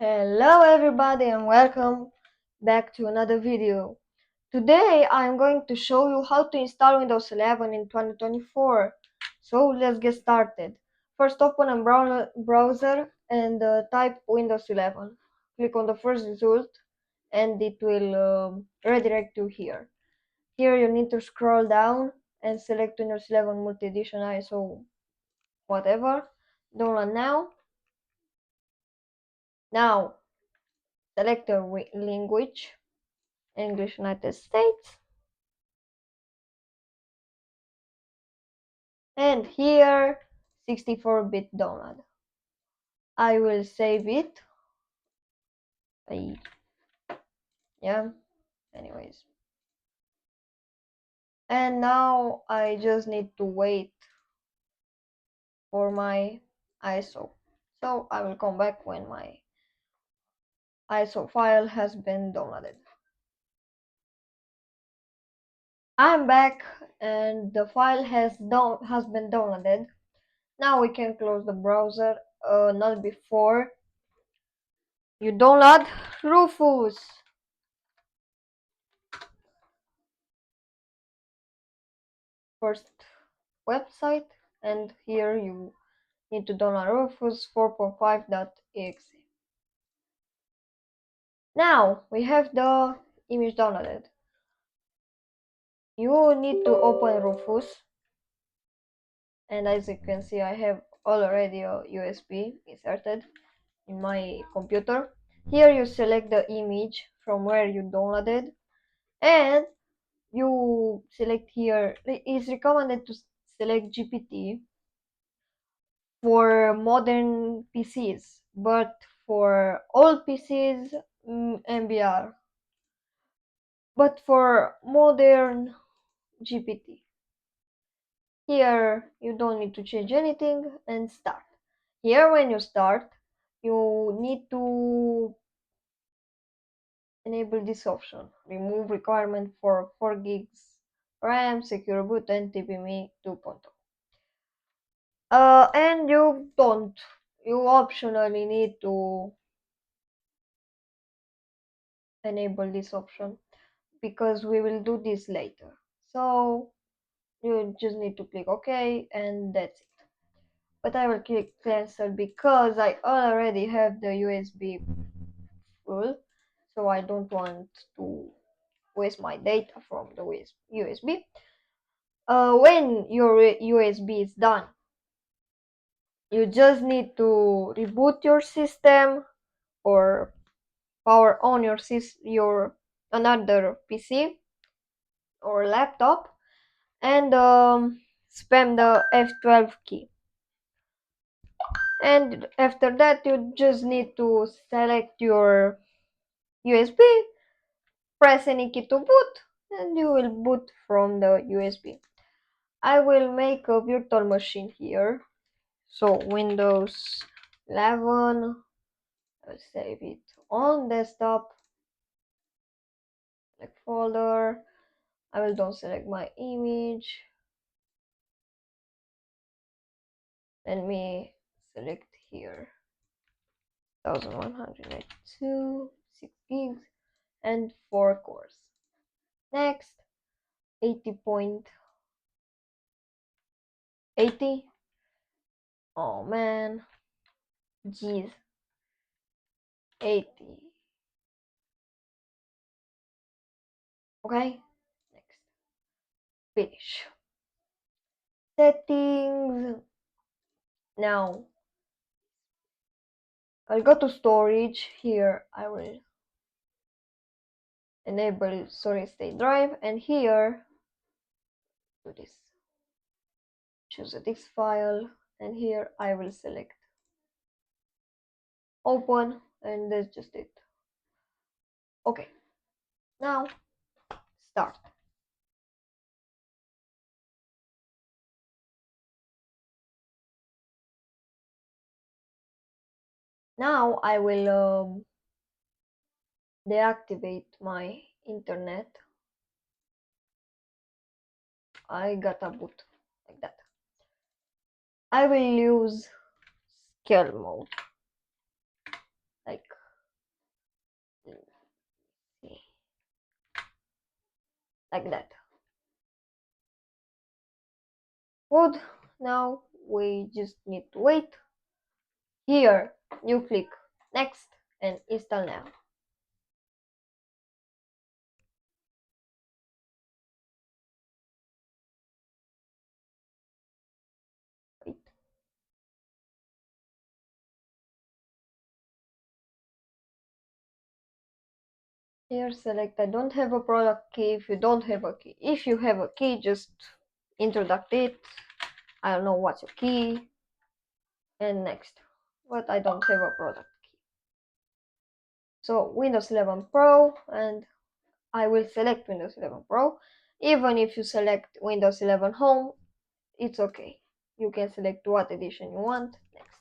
Hello everybody and welcome back to another video. Today I'm going to show you how to install Windows 11 in 2024. So let's get started. First open a browser and type Windows 11. Click on the first result and it will redirect you here. Here you need to scroll down and select Windows 11 Multi-Edition ISO whatever. Download now. Now select the language. English United States, and here 64-bit download. I will save it. Yeah, anyways. And now I just need to wait for my ISO. So I will come back when my ISO file has been downloaded. I'm back and the file has been downloaded. Now we can close the browser. Not before you download Rufus. First website, and here you need to download Rufus 4.5.exe. Now we have the image downloaded. You need to open Rufus, and as you can see I have already a USB inserted in my computer. Here you select the image from where you downloaded, and you select here. It is recommended to select GPT for modern PCs, but for old PCs, MBR. But for modern GPT, here you don't need to change anything and start. Here when you start, you need to enable this option. Remove requirement for 4 gigs RAM, secure boot, and TPM 2.0. And you optionally need to enable this option because we will do this later. So you just need to click OK and that's it. But I will click cancel because I already have the USB full, so I don't want to waste my data from the USB. When your USB is done, you just need to reboot your system or power on your another PC or laptop and spam the F12 key. And after that you just need to select your USB, press any key to boot, and you will boot from the USB. I will make a virtual machine here. So Windows 11, I'll save it on desktop, select folder. I will don't select my image. Let me select here 1192, 6 gigs, and 4 cores. Next, 80.80. Oh man, geez, 80. Okay, next, finish. Settings. Now, I'll go to storage. Here, I will enable solid state drive, and here, do this. Choose a disk file, and here I will select open, and that's just it. Okay, now start. Now I will deactivate my internet. I got a boot like that. I will use scale mode, like like that. Good. Now we just need to wait. Here, you click next and install now. Wait. Here, select I don't have a product key if you don't have a key. If you have a key, just introduce it. I don't know what's your key. And next. But I don't have a product key. So Windows 11 Pro, and I will select Windows 11 Pro. Even if you select Windows 11 Home, it's okay. You can select what edition you want. Next.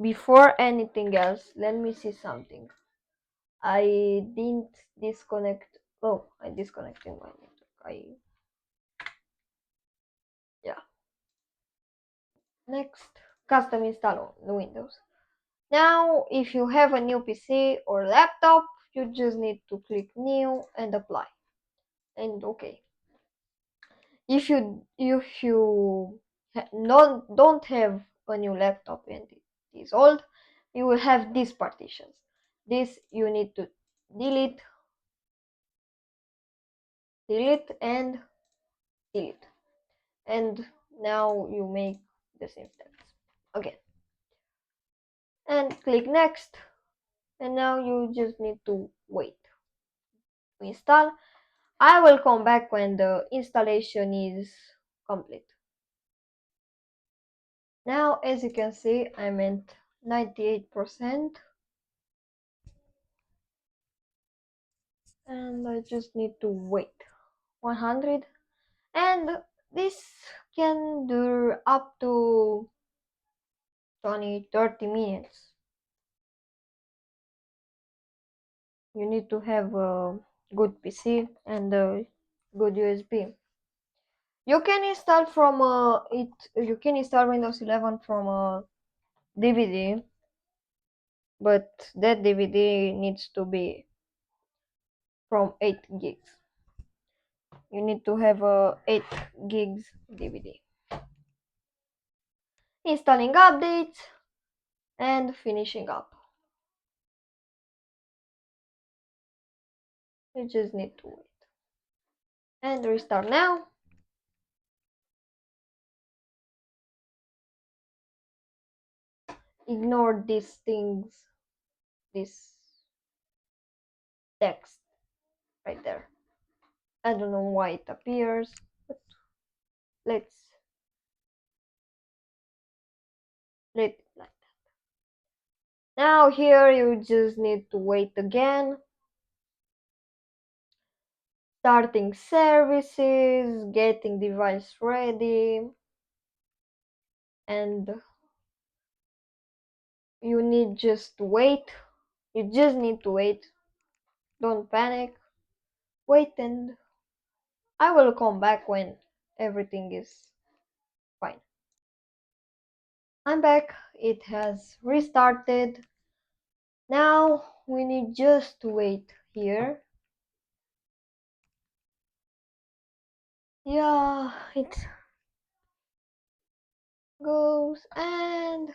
Before anything else, let me see something. I didn't disconnect. Oh, I disconnected my network. Yeah. Next, custom install on Windows. Now, if you have a new PC or laptop, you just need to click new and apply. And okay. If you don't have a new laptop and it is old, you will have these partitions. This you need to delete, delete, and delete. And now you make the same steps again. And click next. And now you just need to wait to install. I will come back when the installation is complete. Now, as you can see, I'm at 98%. And I just need to wait 100, and this can do up to 20-30 minutes. You need to have a good PC and a good USB. You can install from you can install Windows 11 from a DVD, but that DVD needs to be from 8 gigs. You need to have a 8 gigs DVD. Installing updates and finishing up. You just need to wait. And restart now. Ignore these things, this text right there. I don't know why it appears, but let's let it like that. Now here you just need to wait again. Starting services, getting device ready, and you need just to wait. You just need to wait. Don't panic. Wait, and I will come back when everything is fine. I'm back. It has restarted. Now we need just to wait here. Yeah, it goes and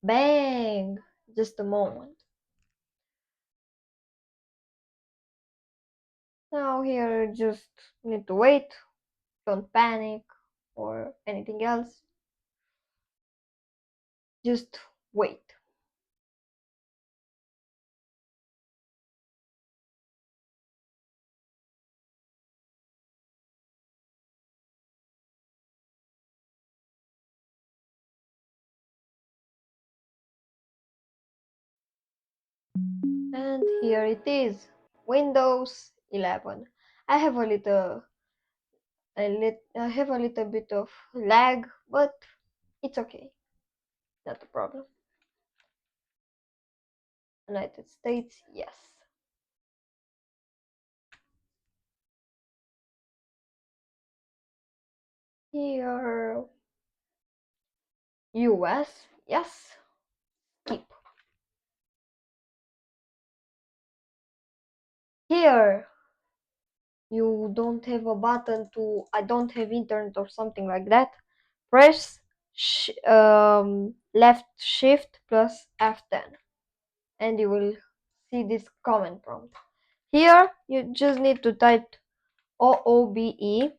bang! Just a moment. Now here just need to wait. Don't panic or anything else. Just wait. And here it is. Windows 11. I have I have a little bit of lag, but it's okay. Not a problem. United States, yes. Here, US, yes. Skip. Here you don't have a button to I don't have internet or something like that. Press left shift plus F10 and you will see this command prompt. Here you just need to type OOBE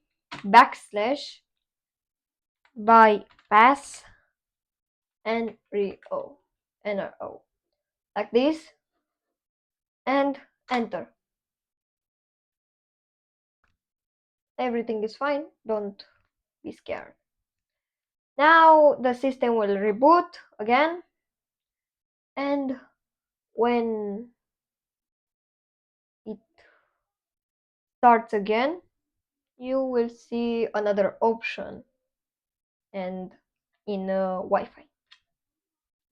backslash bypass NRO like this and enter. Everything is fine, don't be scared. Now the system will reboot again, and when it starts again, you will see another option and in Wi-Fi.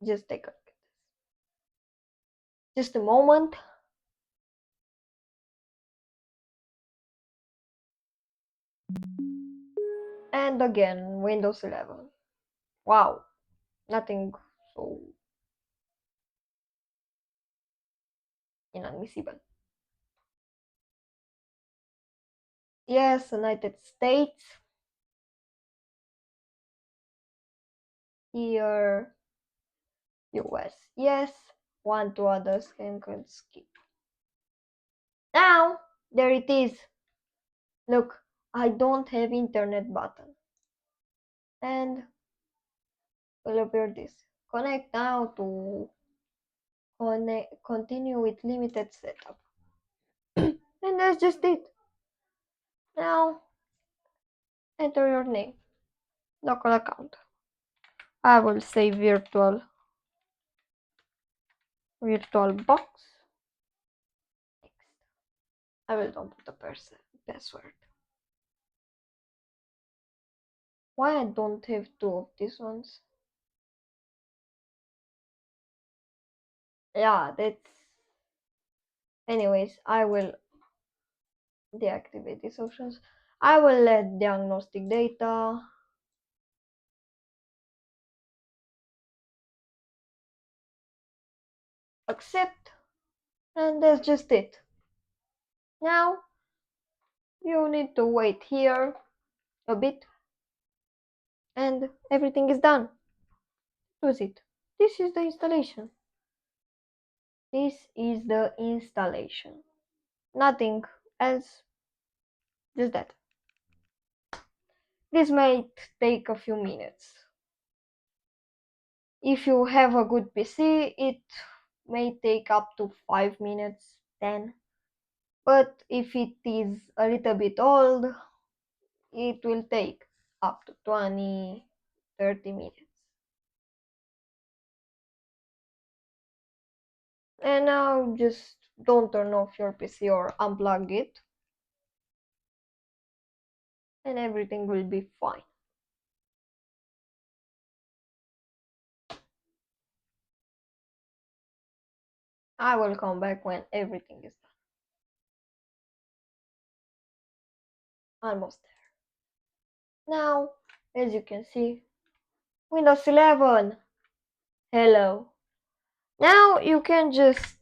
Just take a look. Just a moment. And again, Windows 11. Wow, nothing so inadmissible. Yes, United States. Here, US. Yes, one, two others can skip. Now, there it is. Look, I don't have internet button. And will appear this. Connect now to continue with limited setup. And that's just it. Now, enter your name. Local account. I will say virtual box. Next. I will don't put a password. Why I don't have two of these ones? Yeah, that's. Anyways, I will deactivate these options. I will let diagnostic data. Accept. And that's just it. Now you need to wait here a bit and everything is done. Use it. This is the installation. This is the installation. Nothing else, just that. This might take a few minutes. If you have a good PC, it may take up to 5 minutes, 10. But if it is a little bit old, it will take up to 20, 30 minutes. And now just don't turn off your PC or unplug it, and everything will be fine. I will come back when everything is done. Almost there. Now, as you can see, Windows 11. Hello. Now you can just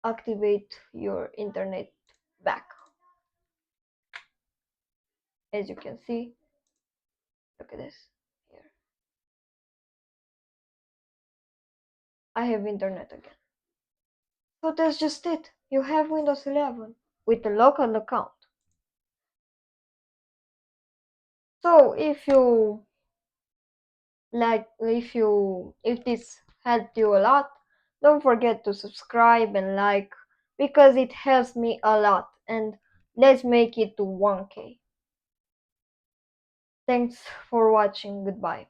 activate your internet back. As you can see, look at this here. I have internet again. So that's just it. You have Windows 11 with a local account. So if this helped you a lot, don't forget to subscribe and like because it helps me a lot, and let's make it to 1K. Thanks for watching. Goodbye.